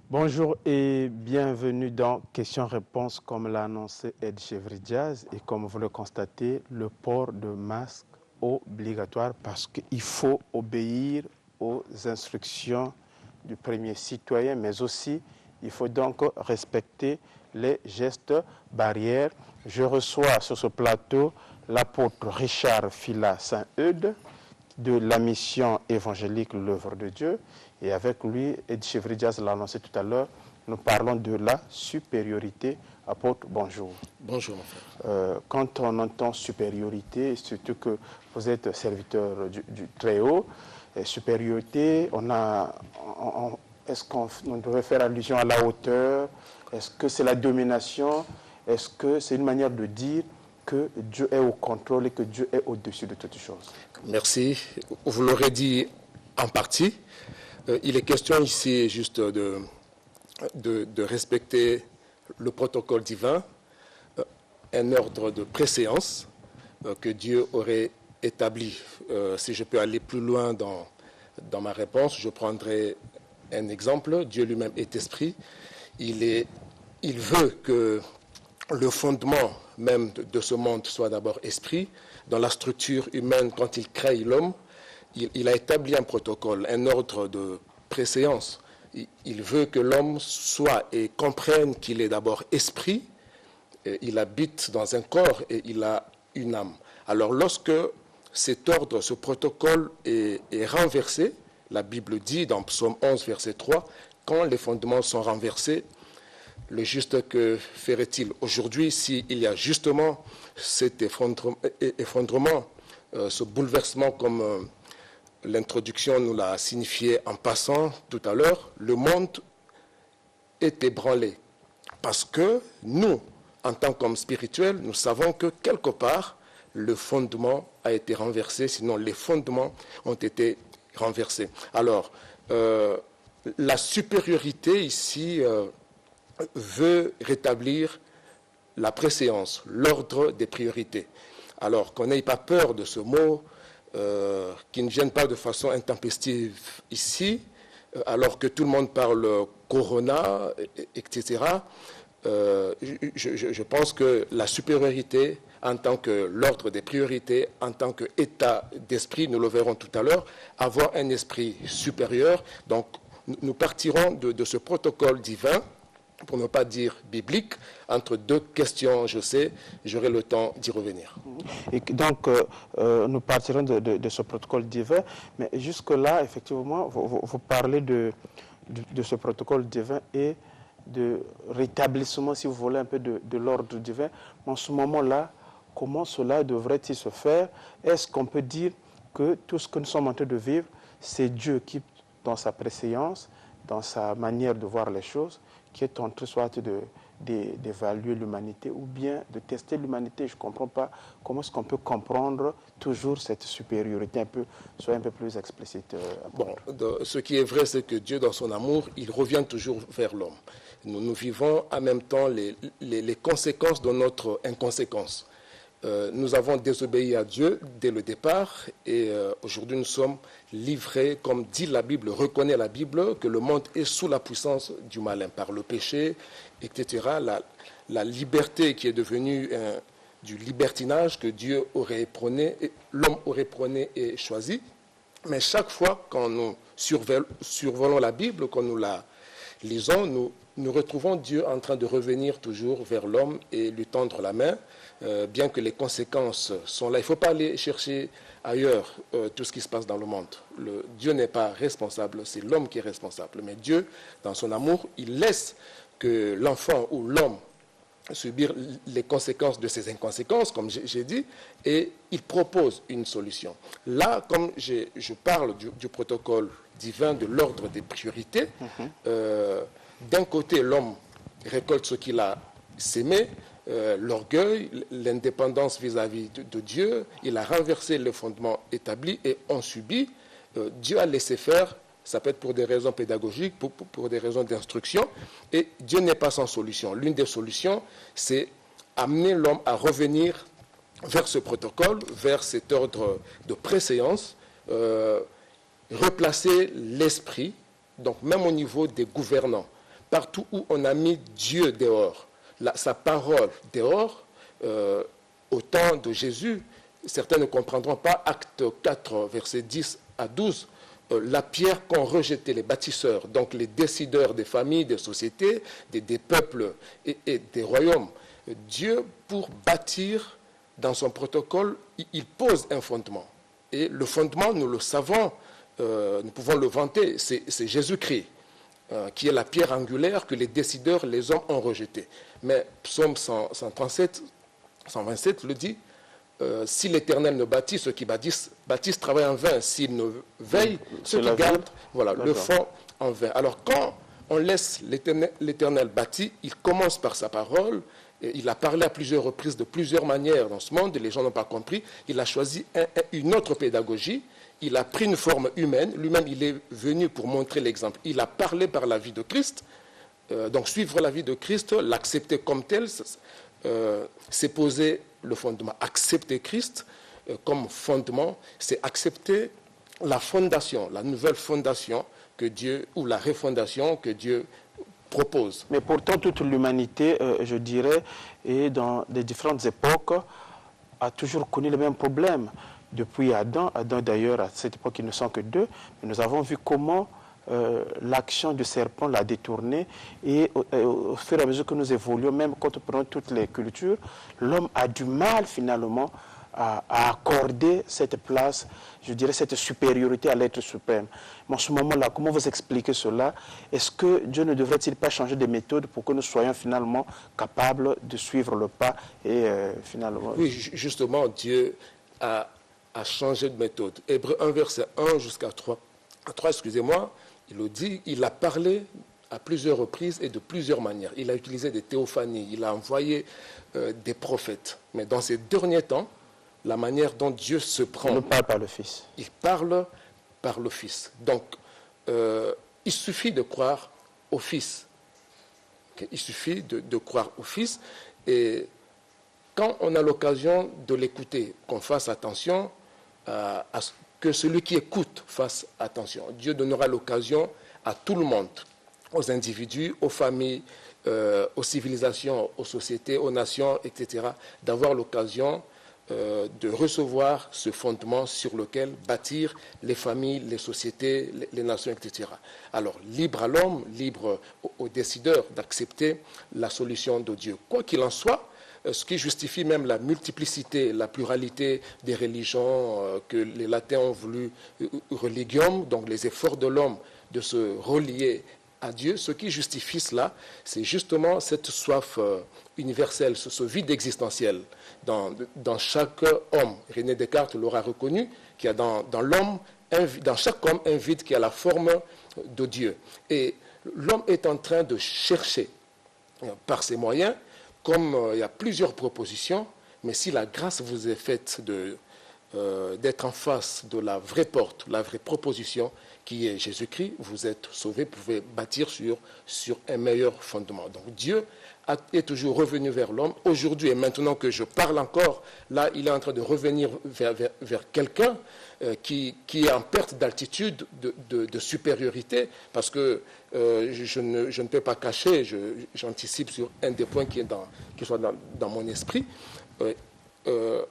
Bonjour et bienvenue dans Questions-Réponses comme l'a annoncé Ed Chevridiaz et comme vous le constatez, le port de masque obligatoire parce qu'il faut obéir aux instructions du premier citoyen, mais aussi il faut donc respecter les gestes barrières. Je reçois sur ce plateau l'apôtre Richard Fila Saint-Eudes de la mission évangélique L'œuvre de Dieu. Et avec lui, Ed Chevridiaz l'a annoncé tout à l'heure, nous parlons de la supériorité. Apôtre, bonjour. Bonjour, mon frère. Quand on entend supériorité, surtout que vous êtes serviteur du Très-Haut, supériorité, est-ce qu'on devrait faire allusion à la hauteur? Est-ce que c'est la domination? Est-ce que c'est une manière de dire que Dieu est au contrôle et que Dieu est au-dessus de toutes choses? Merci. Vous l'aurez dit en partie. Il est question ici juste de respecter le protocole divin, un ordre de préséance que Dieu aurait établi. Si je peux aller plus loin dans ma réponse, je prendrai un exemple. Dieu lui-même est esprit. Il veut que le fondement même de ce monde soit d'abord esprit. Dans la structure humaine, quand il crée l'homme, il a établi un protocole, un ordre de préséance. Il veut que l'homme soit et comprenne qu'il est d'abord esprit, il habite dans un corps et il a une âme. Alors lorsque cet ordre, ce protocole est renversé, la Bible dit dans Psaume 11, verset 3, quand les fondements sont renversés, le juste que ferait-il aujourd'hui s'il y a justement cet effondrement, ce bouleversement comme l'introduction nous l'a signifié en passant tout à l'heure, le monde est ébranlé. Parce que nous, en tant qu'hommes spirituels, nous savons que quelque part, le fondement a été renversé, sinon les fondements ont été renversés. Alors, la supériorité ici veut rétablir la préséance, l'ordre des priorités. Alors, qu'on n'ait pas peur de ce mot, qui ne vienne pas de façon intempestive ici, alors que tout le monde parle corona, etc. Je pense que la supériorité, en tant que l'ordre des priorités, en tant qu'état d'esprit, nous le verrons tout à l'heure, avoir un esprit supérieur. Donc, nous partirons de ce protocole divin, pour ne pas dire biblique, entre deux questions, je sais, j'aurai le temps d'y revenir. Et donc, nous partirons de ce protocole divin, mais jusque-là, effectivement, vous parlez de ce protocole divin et de rétablissement, si vous voulez, un peu de l'ordre divin. En ce moment-là, comment cela devrait-il se faire? Est-ce qu'on peut dire que tout ce que nous sommes en train de vivre, c'est Dieu qui, dans sa préséance, dans sa manière de voir les choses, qui est en train soit d'évaluer l'humanité ou bien de tester l'humanité? Je ne comprends pas comment est-ce qu'on peut comprendre toujours cette supériorité soyez un peu plus explicite. Ce qui est vrai, c'est que Dieu, dans son amour, il revient toujours vers l'homme. Nous vivons en même temps les conséquences de notre inconséquence. Nous avons désobéi à Dieu dès le départ et aujourd'hui nous sommes livrés, comme dit la Bible, reconnaît la Bible, que le monde est sous la puissance du malin par le péché, etc. La liberté qui est devenue du libertinage que Dieu aurait prôné, l'homme aurait prôné et choisi. Mais chaque fois quand nous survolons la Bible, quand nous la lisons, nous retrouvons Dieu en train de revenir toujours vers l'homme et lui tendre la main. Bien que les conséquences sont là. Il ne faut pas aller chercher ailleurs tout ce qui se passe dans le monde. Dieu n'est pas responsable, c'est l'homme qui est responsable. Mais Dieu, dans son amour, il laisse que l'enfant ou l'homme subir les conséquences de ses inconséquences, comme j'ai dit, et il propose une solution. Là, comme je parle du protocole divin, de l'ordre des priorités, d'un côté, l'homme récolte ce qu'il a sémé, l'orgueil, l'indépendance vis-à-vis de Dieu, il a renversé le fondement établi et on subit. Dieu a laissé faire, ça peut être pour des raisons pédagogiques, pour des raisons d'instruction, et Dieu n'est pas sans solution. L'une des solutions, c'est amener l'homme à revenir vers ce protocole, vers cet ordre de préséance, replacer l'esprit, donc même au niveau des gouvernants. partout où on a mis Dieu dehors, sa parole dehors, au temps de Jésus, certains ne comprendront pas, acte 4, versets 10 à 12, la pierre qu'ont rejeté les bâtisseurs, donc les décideurs des familles, des sociétés, des peuples et des royaumes. Dieu, pour bâtir dans son protocole, il pose un fondement. Et le fondement, nous le savons, nous pouvons le vanter, c'est Jésus-Christ, qui est la pierre angulaire que les décideurs, les hommes, ont rejetée. Mais Psaume 137, 127 le dit, si l'Éternel ne bâtit, ceux qui bâtissent travaillent en vain. S'il ne veille, ceux qui gardent le font en vain. Alors quand on laisse l'Éternel bâtir, il commence par sa parole. Et il a parlé à plusieurs reprises de plusieurs manières dans ce monde, et les gens n'ont pas compris. Il a choisi une autre pédagogie. Il a pris une forme humaine. Lui-même, il est venu pour montrer l'exemple. Il a parlé par la vie de Christ. Donc suivre la vie de Christ, l'accepter comme tel, c'est poser le fondement. Accepter Christ comme fondement, c'est accepter la fondation, la nouvelle fondation que Dieu, ou la refondation que Dieu propose. Mais pourtant, toute l'humanité, je dirais, et dans les différentes époques, a toujours connu le même problème. Depuis Adam d'ailleurs, à cette époque, ils ne sont que deux, mais nous avons vu comment l'action du serpent l'a détourné, et au fur et à mesure que nous évoluons, même quand on prend toutes les cultures, l'homme a du mal finalement à accorder cette place, je dirais cette supériorité à l'être suprême. Mais en ce moment-là, comment vous expliquez cela? Est-ce que Dieu ne devrait-il pas changer de méthode pour que nous soyons finalement capables de suivre le pas et finalement... Oui, justement, Dieu a changé de méthode. Hébreux 1, verset 1 jusqu'à 3, excusez-moi, il le dit, il a parlé à plusieurs reprises et de plusieurs manières. Il a utilisé des théophanies, il a envoyé des prophètes. Mais dans ces derniers temps, la manière dont Dieu se prend... Il ne parle pas le Fils. Il parle par le Fils. Donc, il suffit de croire au Fils. Okay? Il suffit de croire au Fils. Et quand on a l'occasion de l'écouter, qu'on fasse attention à que celui qui écoute fasse attention. Dieu donnera l'occasion à tout le monde, aux individus, aux familles, aux civilisations, aux sociétés, aux nations, etc., d'avoir l'occasion de recevoir ce fondement sur lequel bâtir les familles, les sociétés, les nations, etc. Alors, libre à l'homme, libre aux décideurs d'accepter la solution de Dieu. Quoi qu'il en soit, ce qui justifie même la multiplicité, la pluralité des religions que les latins ont voulu religium, donc les efforts de l'homme de se relier à Dieu, ce qui justifie cela, c'est justement cette soif universelle, ce vide existentiel dans chaque homme. René Descartes l'aura reconnu, qu'il y a dans l'homme, dans chaque homme, un vide qui a la forme de Dieu. Et l'homme est en train de chercher, par ses moyens, comme il y a plusieurs propositions, mais si la grâce vous est faite d'être en face de la vraie porte, la vraie proposition, qui est Jésus-Christ, vous êtes sauvés, vous pouvez bâtir sur un meilleur fondement. Donc Dieu est toujours revenu vers l'homme. Aujourd'hui, et maintenant que je parle encore, là, il est en train de revenir vers quelqu'un qui est en perte d'altitude, de supériorité, parce que je ne peux pas cacher, j'anticipe sur un des points qui soit dans mon esprit.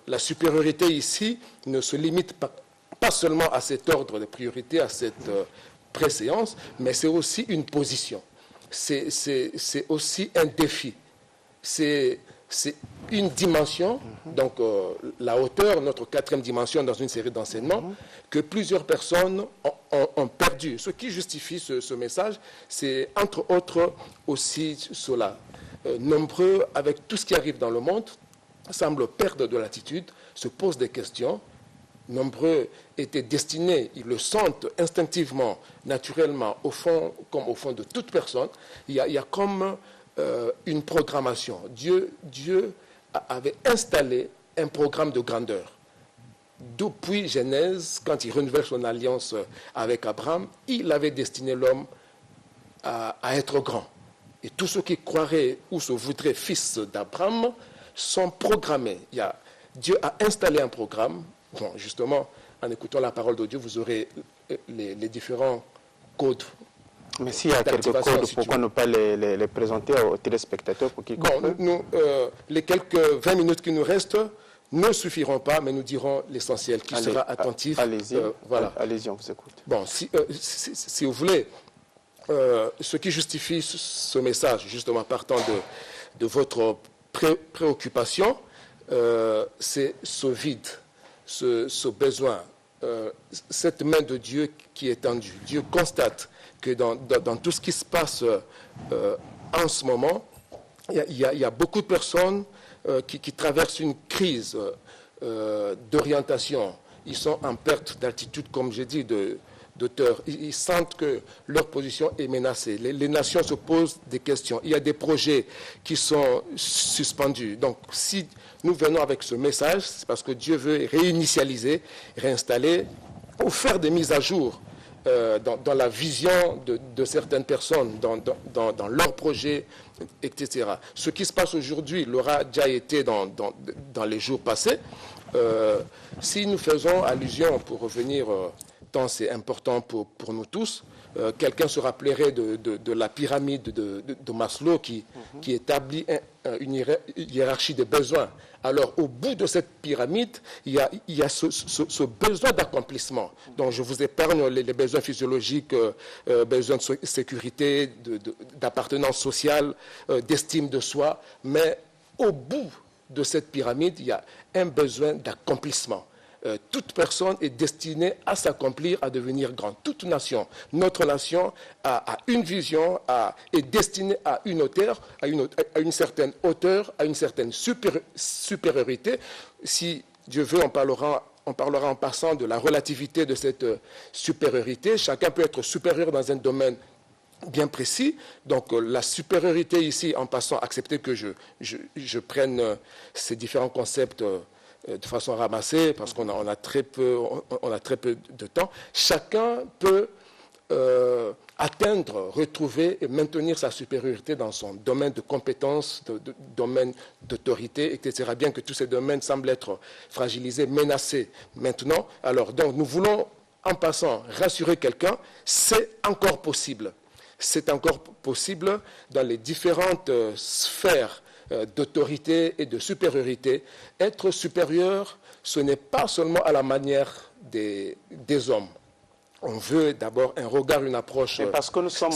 La supériorité ici ne se limite pas seulement à cet ordre de priorité, à cette préséance, mais c'est aussi une position. C'est aussi un défi. C'est une dimension, donc la hauteur, notre quatrième dimension dans une série d'enseignements, que plusieurs personnes ont perdu. Ce qui justifie ce message, c'est entre autres aussi cela. Nombreux, avec tout ce qui arrive dans le monde, semblent perdre de l'attitude, se posent des questions. Nombreux étaient destinés, ils le sentent instinctivement, naturellement, au fond, comme au fond de toute personne. Il y a comme une programmation. Dieu avait installé un programme de grandeur. Depuis Genèse, quand il renouvelle son alliance avec Abraham, il avait destiné l'homme à être grand. Et tous ceux qui croiraient ou se voudraient fils d'Abraham sont programmés. Dieu a installé un programme. Bon, justement, en écoutant la parole de Dieu, vous aurez les différents codes Mais s'il y a quelques codes, pourquoi ne pas les présenter aux téléspectateurs pour qu'ils comprennent? Les quelques 20 minutes qui nous restent ne suffiront pas, mais nous dirons l'essentiel, qui sera attentif. Allez-y, voilà. Allez-y, on vous écoute. Bon, si vous voulez, ce qui justifie ce message, justement partant de votre préoccupation, c'est ce vide, ce besoin, cette main de Dieu qui est tendue. Dieu constate que dans tout ce qui se passe en ce moment, il y a beaucoup de personnes qui traversent une crise d'orientation. Ils sont en perte d'altitude, comme j'ai dit, d'auteur. Ils sentent que leur position est menacée. Les nations se posent des questions. Il y a des projets qui sont suspendus. Donc, si nous venons avec ce message, c'est parce que Dieu veut réinitialiser, réinstaller, ou faire des mises à jour dans la vision de certaines personnes, dans leurs projets, etc. Ce qui se passe aujourd'hui l'aura déjà été dans les jours passés. Si nous faisons allusion, pour revenir, tant c'est important pour nous tous, quelqu'un se rappellerait de la pyramide de Maslow qui établit une hiérarchie des besoins. Alors, au bout de cette pyramide, il y a ce besoin d'accomplissement. Donc, je vous épargne les besoins physiologiques, besoins de sécurité, d'appartenance sociale, d'estime de soi. Mais au bout de cette pyramide, il y a un besoin d'accomplissement. Toute personne est destinée à s'accomplir, à devenir grande. Toute nation, notre nation a une vision, est destinée à une hauteur, à une certaine hauteur, à une certaine supériorité. Si Dieu veut, on parlera en passant de la relativité de cette supériorité. Chacun peut être supérieur dans un domaine bien précis. Donc la supériorité ici, en passant, accepter que je prenne ces différents concepts de façon ramassée, parce qu'on a très peu de temps. Chacun peut atteindre, retrouver et maintenir sa supériorité dans son domaine de compétences, domaine d'autorité, etc. Bien que tous ces domaines semblent être fragilisés, menacés maintenant. Alors, donc, nous voulons, en passant, rassurer quelqu'un, c'est encore possible. C'est encore possible dans les différentes sphères d'autorité et de supériorité. Être supérieur, ce n'est pas seulement à la manière des hommes. On veut d'abord un regard, une approche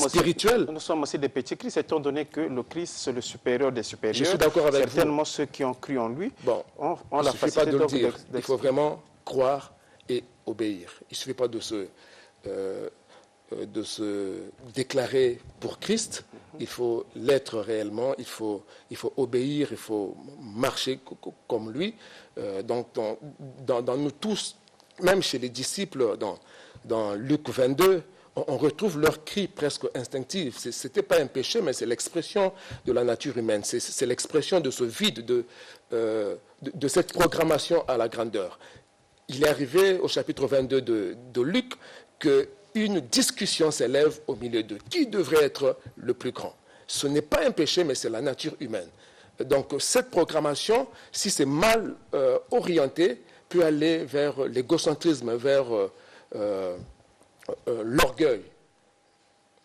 spirituelle. Nous sommes aussi des petits Christ, étant donné que le Christ, c'est le supérieur des supérieurs. Je suis d'accord avec vous. Certainement ceux qui ont cru en lui. Bon, il ne suffit pas de le dire. Il faut vraiment croire et obéir. Il ne suffit pas de se déclarer pour Christ. Il faut l'être réellement, il faut obéir, il faut marcher comme lui. Donc, dans nous tous, même chez les disciples, dans Luc 22, on retrouve leur cri presque instinctif. Ce n'était pas un péché, mais c'est l'expression de la nature humaine. C'est l'expression de ce vide, de cette programmation à la grandeur. Il est arrivé au chapitre 22 de Luc qu'une discussion s'élève au milieu d'eux. Qui devrait être le plus grand? Ce n'est pas un péché, mais c'est la nature humaine. Donc cette programmation, si c'est mal orienté, peut aller vers l'égocentrisme, vers l'orgueil,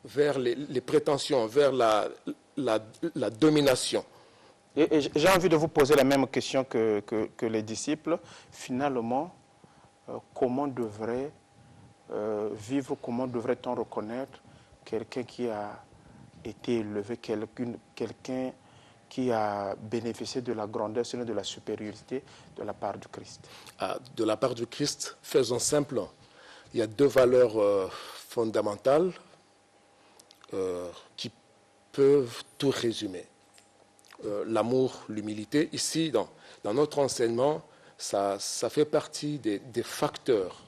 vers les prétentions, vers la domination. Et j'ai envie de vous poser la même question que les disciples. Finalement, comment devrait vivre, comment devrait-on reconnaître quelqu'un qui a été élevé, quelqu'un qui a bénéficié de la grandeur, sinon de la supériorité de la part du Christ? De la part du Christ, faisons simple. Il y a deux valeurs fondamentales qui peuvent tout résumer. L'amour, l'humilité. Ici, dans notre enseignement, ça fait partie des facteurs,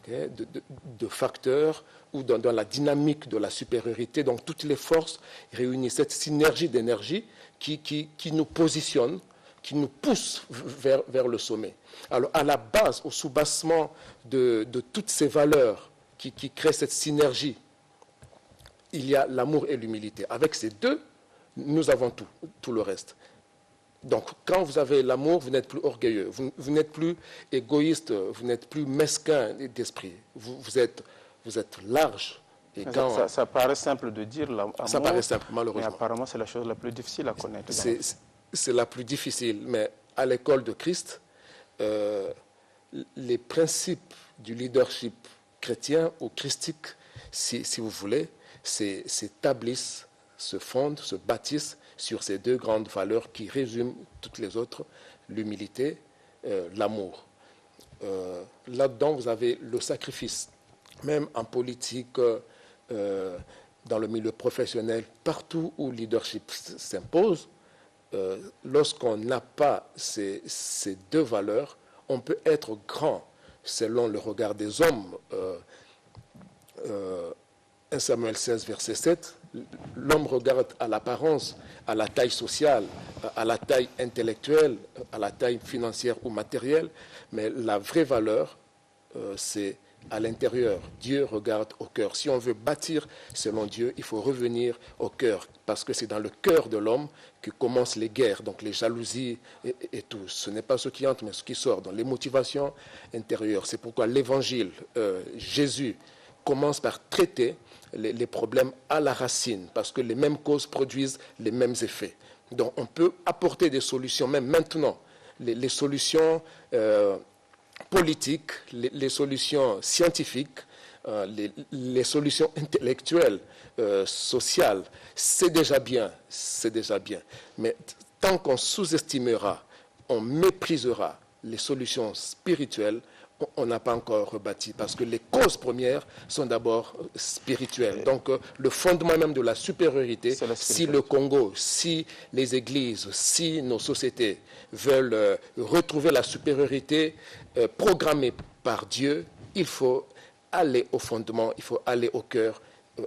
okay, de facteurs ou dans la dynamique de la supériorité. Donc, toutes les forces réunies, cette synergie d'énergie qui nous positionne, qui nous pousse vers le sommet. Alors, à la base, au soubassement de toutes ces valeurs qui créent cette synergie, il y a l'amour et l'humilité. Avec ces deux, nous avons tout le reste. Donc, quand vous avez l'amour, vous n'êtes plus orgueilleux, vous n'êtes plus égoïste, vous n'êtes plus mesquin d'esprit. Vous êtes large Et ça paraît simple de dire, l'amour, ça paraît simple, mais malheureusement. apparemment c'est la chose la plus difficile à connaître. C'est la plus difficile, mais à l'école de Christ, les principes du leadership chrétien ou christique, si vous voulez, s'établissent, se fondent, se bâtissent sur ces deux grandes valeurs qui résument toutes les autres, l'humilité, l'amour. Là-dedans, vous avez le sacrifice. Même en politique, dans le milieu professionnel, partout où le leadership s'impose, lorsqu'on n'a pas ces deux valeurs, on peut être grand selon le regard des hommes. 1 Samuel 16, verset 7, l'homme regarde à l'apparence, à la taille sociale, à la taille intellectuelle, à la taille financière ou matérielle, mais la vraie valeur, c'est à l'intérieur. Dieu regarde au cœur. Si on veut bâtir selon Dieu, il faut revenir au cœur, parce que c'est dans le cœur de l'homme que commencent les guerres, donc les jalousies et tout. Ce n'est pas ce qui entre, mais ce qui sort, donc les motivations intérieures. C'est pourquoi l'évangile, Jésus, commence par traiter les problèmes à la racine, parce que les mêmes causes produisent les mêmes effets. Donc on peut apporter des solutions, même maintenant, les solutions politiques, les solutions scientifiques, les solutions intellectuelles, sociales, c'est déjà bien, c'est déjà bien. Mais tant qu'on sous-estimera, on méprisera les solutions spirituelles, on n'a pas encore rebâti, parce que les causes premières sont d'abord spirituelles. Donc le fondement même de la supériorité, si le Congo, si les églises, si nos sociétés veulent retrouver la supériorité programmée par Dieu, il faut aller au fondement, il faut aller au cœur,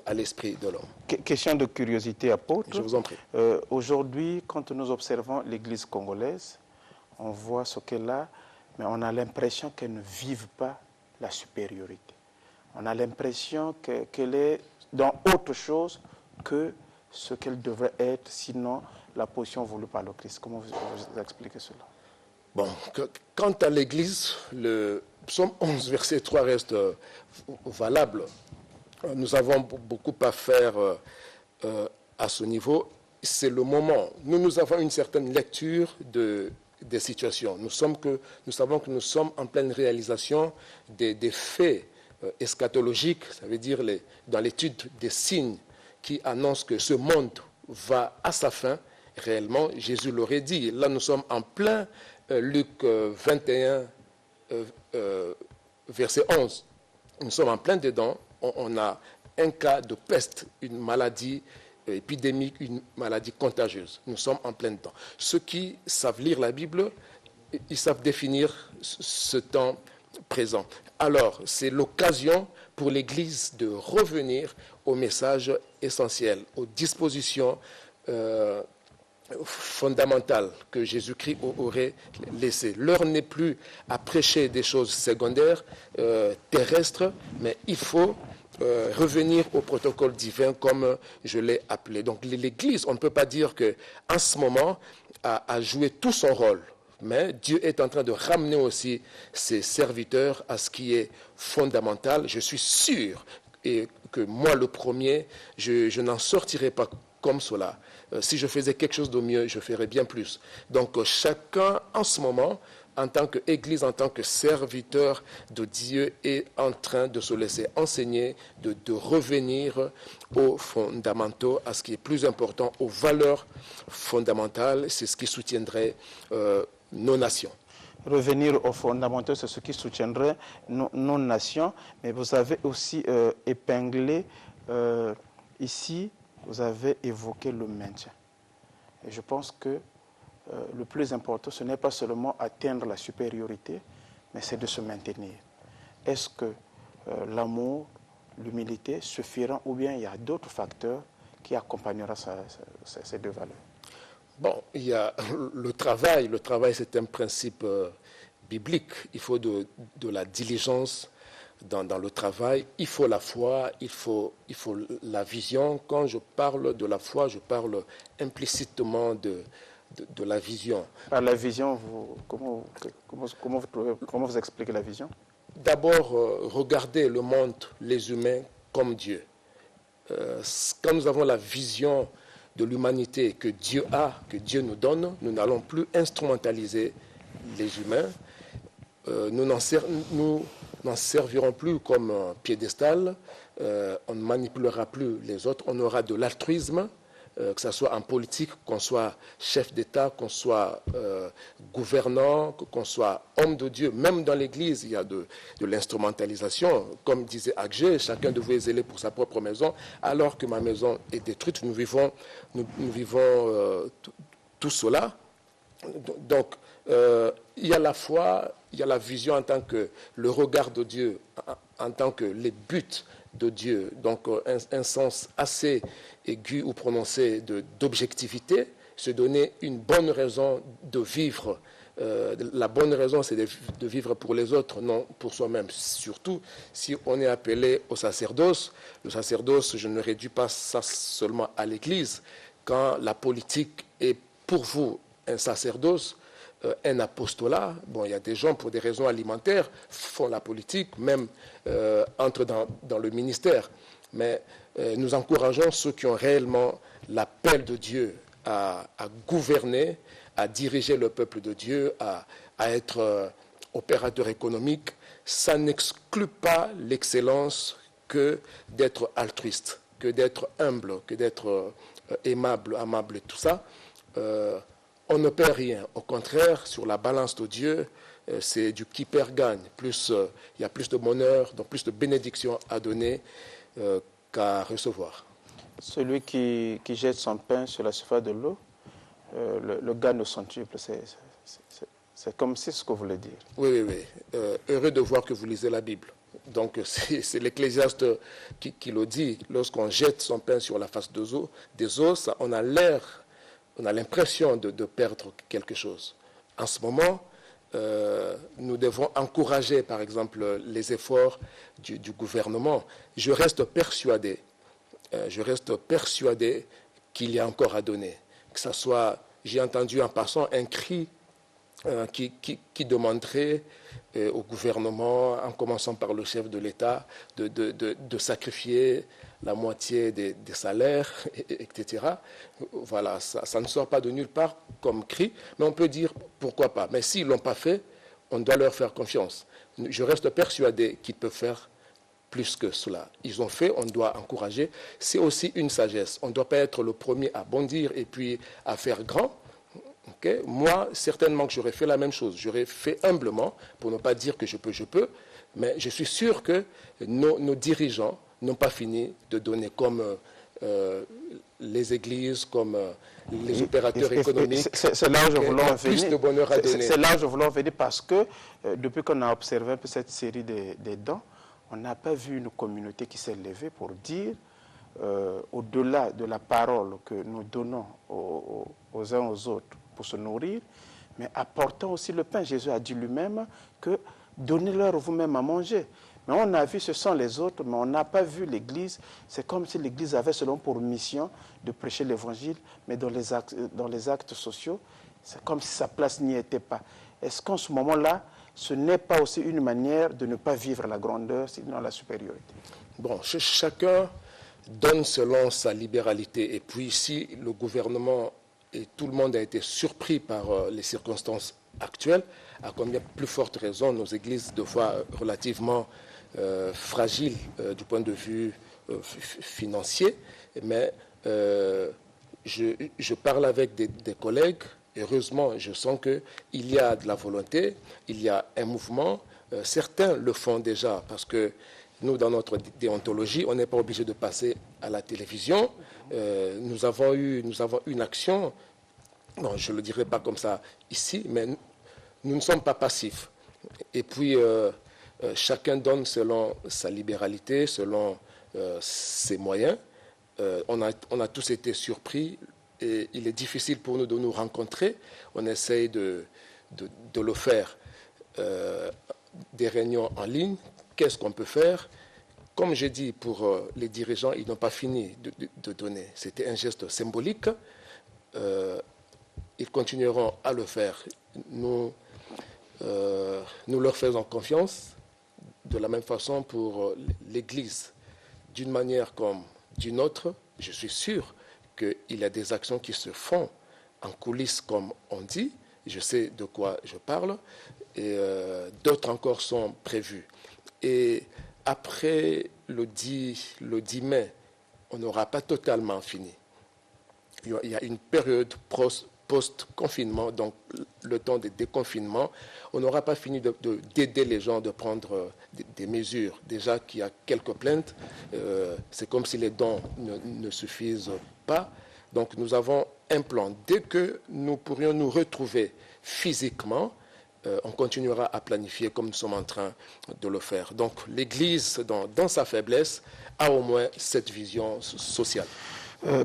à l'esprit de l'homme. Question de curiosité, apôtre. Je vous en prie. Aujourd'hui, quand nous observons l'Église congolaise, on voit ce qu'elle a, mais on a l'impression qu'elle ne vive pas la supériorité. On a l'impression qu'elle est dans autre chose que ce qu'elle devrait être, sinon la position voulue par le Christ. Comment vous expliquez cela? Bon, quant à l'Église, le psaume 11, verset 3 reste valable. Nous avons beaucoup à faire à ce niveau. C'est le moment. Nous avons une certaine lecture des situations. Nous savons que nous sommes en pleine réalisation des faits eschatologiques, ça veut dire dans l'étude des signes qui annoncent que ce monde va à sa fin. Réellement, Jésus l'aurait dit. Là, nous sommes en plein Luc 21, verset 11. Nous sommes en plein dedans. On a un cas de peste, une maladie épidémique, une maladie contagieuse. Nous sommes en plein dedans. Ceux qui savent lire la Bible, ils savent définir ce temps présent. Alors, c'est l'occasion pour l'Église de revenir au message essentiel, aux dispositions fondamentales que Jésus-Christ aurait laissées. L'heure n'est plus à prêcher des choses secondaires, terrestres, mais il faut revenir au protocole divin comme je l'ai appelé. Donc l'Église, on ne peut pas dire qu'en ce moment, a joué tout son rôle. Mais Dieu est en train de ramener aussi ses serviteurs à ce qui est fondamental. Je suis sûr que moi, le premier, je n'en sortirai pas comme cela. Si je faisais quelque chose de mieux, je ferais bien plus. Donc chacun, en ce moment, en tant qu'Église, en tant que serviteur de Dieu, est en train de se laisser enseigner, de revenir aux fondamentaux, à ce qui est plus important, aux valeurs fondamentales. C'est ce qui soutiendrait nos nations. Revenir aux fondamentaux, c'est ce qui soutiendrait nos nations. Mais vous avez aussi épinglé ici, vous avez évoqué le maintien. Et je pense que le plus important, ce n'est pas seulement atteindre la supériorité, mais c'est de se maintenir. Est-ce que l'amour, l'humilité suffiront, ou bien il y a d'autres facteurs qui accompagneront ces deux valeurs? Bon, il y a le travail. Le travail, c'est un principe biblique. Il faut de la diligence dans le travail. Il faut la foi, il faut la vision. Quand je parle de la foi, je parle implicitement de la vision. Par la vision, comment vous expliquez la vision? D'abord, regarder le monde, les humains, comme Dieu. quand nous avons la vision de l'humanité que Dieu a, que Dieu nous donne, nous n'allons plus instrumentaliser les humains. Nous n'en servirons plus comme un piédestal. On ne manipulera plus les autres. On aura de l'altruisme, que ce soit en politique, qu'on soit chef d'État, qu'on soit gouvernant, qu'on soit homme de Dieu. Même dans l'Église, il y a de l'instrumentalisation. Comme disait Agé, chacun de vous est zélé pour sa propre maison, alors que ma maison est détruite. Nous vivons tout cela. Donc, il y a la foi, il y a la vision en tant que le regard de Dieu, en tant que les buts de Dieu. Donc, un sens assez aigu ou prononcé d'objectivité, se donner une bonne raison de vivre. La bonne raison, c'est de vivre pour les autres, non pour soi-même. Surtout si on est appelé au sacerdoce. Le sacerdoce, je ne réduis pas ça seulement à l'Église. Quand la politique est pour vous un sacerdoce, un apostolat, bon, il y a des gens pour des raisons alimentaires font la politique, même entrent dans le ministère. Mais nous encourageons ceux qui ont réellement l'appel de Dieu à gouverner, à diriger le peuple de Dieu, à être opérateur économique. Ça n'exclut pas l'excellence que d'être altruiste, que d'être humble, que d'être aimable, amable et tout ça. On ne perd rien. Au contraire, sur la balance de Dieu, c'est du qui perd gagne. Plus, il y a plus de bonheur, donc plus de bénédictions à donner qu'à recevoir. Celui qui jette son pain sur la surface de l'eau, le gagne au centuple. C'est comme c'est ce que vous voulez dire. Oui. Heureux de voir que vous lisez la Bible. Donc, c'est l'Ecclésiaste qui le dit. Lorsqu'on jette son pain sur la face des eaux, ça, on a l'impression de perdre quelque chose. En ce moment, nous devons encourager, par exemple, les efforts du gouvernement. Je reste persuadé qu'il y a encore à donner. Que ça soit, j'ai entendu en passant un cri qui demanderait au gouvernement, en commençant par le chef de l'État, de sacrifier la moitié des salaires, etc. Voilà, ça ne sort pas de nulle part comme cri, mais on peut dire pourquoi pas. Mais s'ils ne l'ont pas fait, on doit leur faire confiance. Je reste persuadé qu'ils peuvent faire plus que cela. Ils ont fait, on doit encourager. C'est aussi une sagesse. On ne doit pas être le premier à bondir et puis à faire grand. Okay? Moi, certainement que j'aurais fait la même chose. J'aurais fait humblement, pour ne pas dire que je peux, mais je suis sûr que nos dirigeants n'ont pas fini de donner comme les églises, comme les opérateurs économiques. C'est là où je voulais en venir. Plus de bonheur à donner. C'est là où je voulais en venir parce que depuis qu'on a observé un peu cette série des dons, on n'a pas vu une communauté qui s'est levée pour dire, au-delà de la parole que nous donnons aux uns aux autres pour se nourrir, mais apportant aussi le pain. Jésus a dit lui-même que donnez-leur vous-même à manger. Mais on a vu ce sont les autres, mais on n'a pas vu l'Église. C'est comme si l'Église avait selon pour mission de prêcher l'Évangile, mais dans les actes sociaux, c'est comme si sa place n'y était pas. Est-ce qu'en ce moment-là, ce n'est pas aussi une manière de ne pas vivre la grandeur, sinon la supériorité? Bon, chacun donne selon sa libéralité. Et puis ici, le gouvernement et tout le monde a été surpris par les circonstances actuelles, à combien plus forte raison nos églises, de fois relativement fragiles du point de vue financier. Mais je parle avec des collègues. Heureusement, je sens qu'il y a de la volonté, il y a un mouvement. Certains le font déjà parce que nous, dans notre déontologie, on n'est pas obligé de passer à la télévision. Nous avons une action, non, je ne le dirai pas comme ça ici, mais nous ne sommes pas passifs. Et puis, chacun donne selon sa libéralité, selon ses moyens. On a tous été surpris. Et il est difficile pour nous de nous rencontrer. On essaye de le faire, des réunions en ligne. Qu'est-ce qu'on peut faire? Comme j'ai dit, pour les dirigeants, ils n'ont pas fini de donner. C'était un geste symbolique. Ils continueront à le faire. Nous leur faisons confiance. De la même façon pour l'Église. D'une manière comme D'une autre, je suis sûr qu'il y a des actions qui se font en coulisses, comme on dit. Je sais de quoi je parle. Et d'autres encore sont prévues. Et après le 10 mai, on n'aura pas totalement fini. Il y a une période post-confinement, donc le temps de déconfinement. On n'aura pas fini d'aider les gens de prendre des mesures. Déjà qu'il y a quelques plaintes, c'est comme si les dons ne suffisent pas. Donc nous avons un plan. Dès que nous pourrions nous retrouver physiquement, on continuera à planifier comme nous sommes en train de le faire. Donc l'Église, dans sa faiblesse, a au moins cette vision sociale.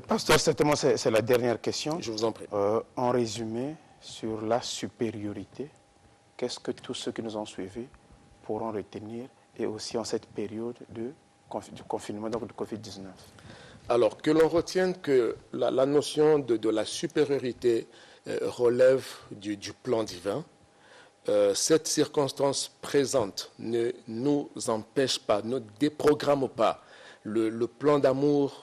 Pasteur, certainement, c'est la dernière question. Je vous en prie. En résumé, sur la supériorité, qu'est-ce que tous ceux qui nous ont suivis pourront retenir, et aussi en cette période du confinement, donc du Covid-19? Alors, que l'on retienne que la notion de la supériorité relève du plan divin. Cette circonstance présente ne nous empêche pas, ne déprogramme pas le plan d'amour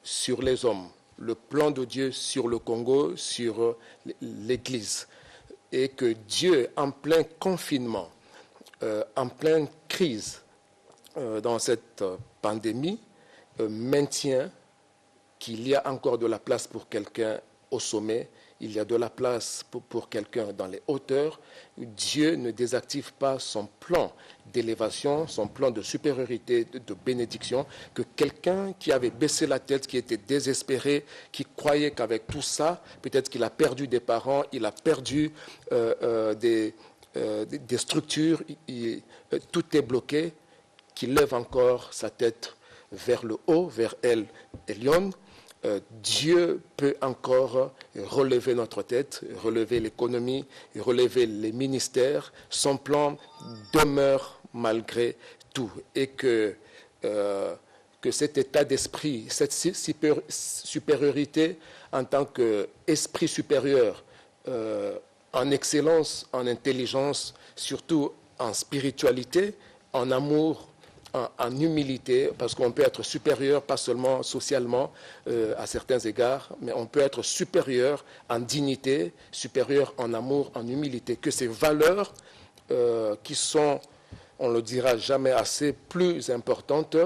sur les hommes, le plan de Dieu sur le Congo, sur l'Église. Et que Dieu, en plein confinement, en pleine crise, dans cette pandémie, maintient qu'il y a encore de la place pour quelqu'un au sommet, il y a de la place pour quelqu'un dans les hauteurs. Dieu ne désactive pas son plan d'élévation, son plan de supériorité, de bénédiction, que quelqu'un qui avait baissé la tête, qui était désespéré, qui croyait qu'avec tout ça, peut-être qu'il a perdu des parents, il a perdu des structures, tout est bloqué, qu'il lève encore sa tête vers le haut, vers El Elyon. Dieu peut encore relever notre tête, relever l'économie, relever les ministères. Son plan demeure malgré tout. Et que cet état d'esprit, cette supériorité en tant qu'esprit supérieur, en excellence, en intelligence, surtout en spiritualité, en amour, en humilité, parce qu'on peut être supérieur, pas seulement socialement à certains égards, mais on peut être supérieur en dignité, supérieur en amour, en humilité. Que ces valeurs qui sont, on ne le dira jamais assez, plus importantes,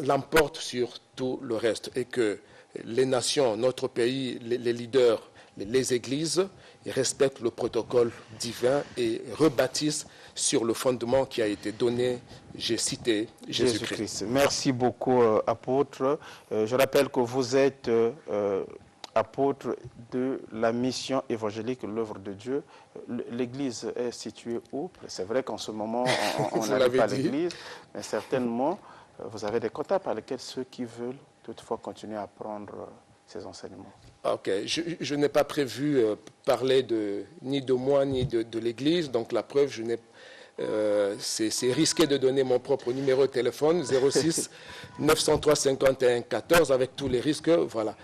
l'emportent sur tout le reste. Et que les nations, notre pays, les leaders, les églises, respectent le protocole divin et rebâtissent sur le fondement qui a été donné, j'ai cité Jésus-Christ. Merci beaucoup, apôtre. Je rappelle que vous êtes apôtre de la mission évangélique, l'œuvre de Dieu. L'Église est située où? C'est vrai qu'en ce moment, on n'arrive pas à l'Église, mais certainement, vous avez des contacts par lesquels ceux qui veulent toutefois continuer à apprendre ces enseignements. Ok, je n'ai pas prévu parler ni de moi ni de l'Église, donc la preuve, c'est risqué de donner mon propre numéro de téléphone, 06 903 51 14, avec tous les risques. Voilà,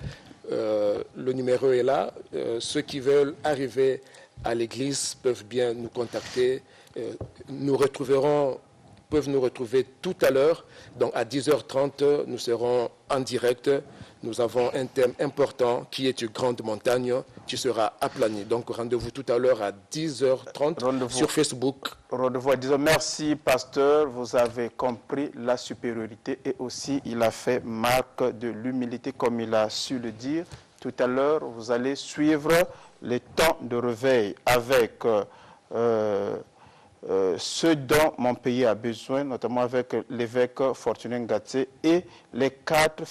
le numéro est là. Ceux qui veulent arriver à l'Église peuvent bien nous contacter. Peuvent nous retrouver tout à l'heure. Donc à 10h30, nous serons en direct. Nous avons un thème important qui est une grande montagne qui sera aplanie. Donc rendez-vous tout à l'heure à 10h30 sur Facebook. Rendez-vous à 10h. Merci, pasteur. Vous avez compris la supériorité et aussi il a fait marque de l'humilité comme il a su le dire. Tout à l'heure, vous allez suivre les temps de réveil avec ce dont mon pays a besoin, notamment avec l'évêque Fortuné Ngatsé et les 4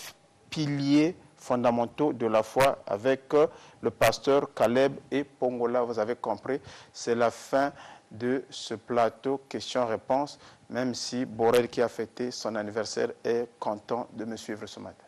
piliers fondamentaux de la foi avec le pasteur Caleb et Pongola. Vous avez compris, c'est la fin de ce plateau questions-réponses, même si Borel, qui a fêté son anniversaire, est content de me suivre ce matin.